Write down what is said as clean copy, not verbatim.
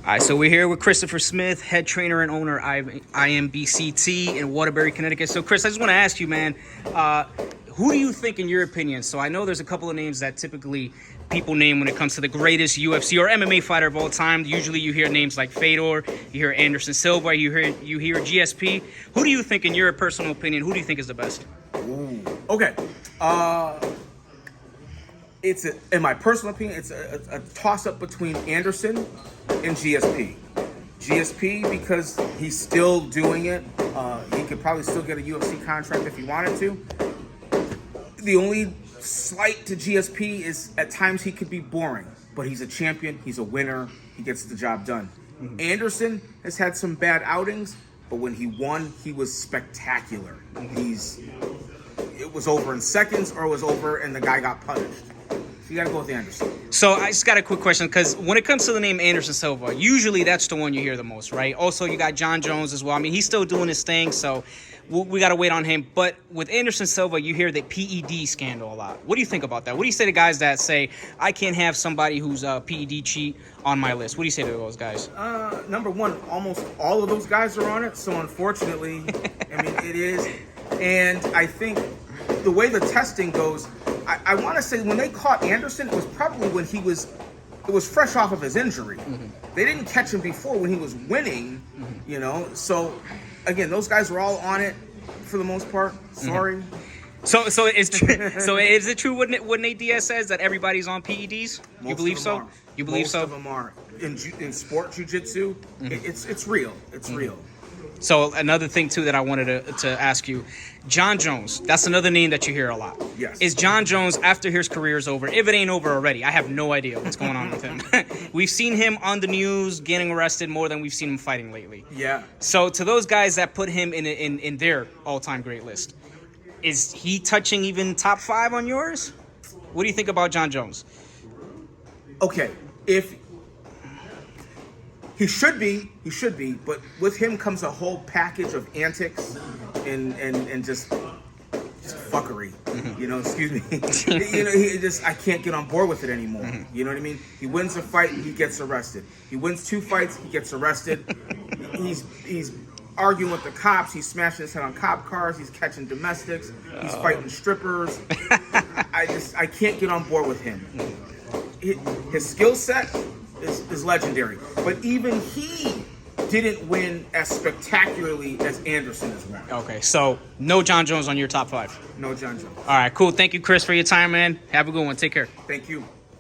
All right, so we're here with Christopher Smith, head trainer and owner of IMBCT in Waterbury, Connecticut. So, Chris, I just want to ask you, man, who do you think, in your opinion? So, I know there's a couple of names that typically people name when it comes to the greatest UFC or MMA fighter of all time. Usually, you hear names like Fedor, you hear Anderson Silva, you hear GSP. Who do you think, in your personal opinion, who do you think is the best? Ooh. Okay. In my personal opinion, it's a toss-up between Anderson and GSP. GSP because he's still doing it. He could probably still get a UFC contract if he wanted to. The only slight to GSP is at times he could be boring, but he's a champion, he's a winner, he gets the job done. Mm-hmm. Anderson has had some bad outings, but when he won, he was spectacular. It was over in seconds, or it was over and the guy got punished. So you got to go with Anderson. So I just got a quick question, because when it comes to the name Anderson Silva, usually that's the one you hear the most, right? Also, you got Jon Jones as well. I mean, he's still doing his thing, so we got to wait on him. But with Anderson Silva, you hear the PED scandal a lot. What do you think about that? What do you say to guys that say, I can't have somebody who's a PED cheat on my list? What do you say to those guys? Number one, almost all of those guys are on it. So unfortunately, I mean, it is. And I think the way the testing goes, I want to say when they caught Anderson, it was probably when it was fresh off of his injury. Mm-hmm. They didn't catch him before when he was winning, you know. So, again, those guys were all on it for the most part. Sorry. Mm-hmm. So is it true what Nate Diaz says, that everybody's on PEDs? You believe so? You believe so? Most of them are. In sport jiu-jitsu, it's real. It's real. So another thing, too, that I wanted to ask you, Jon Jones, that's another name that you hear a lot. Yes. Is Jon Jones, after his career is over, if it ain't over already, I have no idea what's going on with him. We've seen him on the news getting arrested more than we've seen him fighting lately. Yeah. So to those guys that put him in their all-time great list, is he touching even top 5 on yours? What do you think about Jon Jones? Okay, He should be, but with him comes a whole package of antics and just fuckery. Mm-hmm. You know, excuse me. You know, I can't get on board with it anymore. Mm-hmm. You know what I mean? He wins a fight, he gets arrested. He wins 2 fights, he gets arrested. He's arguing with the cops. He's smashing his head on cop cars. He's catching domestics. He's fighting strippers. I can't get on board with him. His skill set is legendary, but even he didn't win as spectacularly as Anderson has won. Okay, so no Jon Jones on your top 5. No Jon Jones. All right, cool. Thank you, Chris, for your time, man. Have a good one. Take care. Thank you.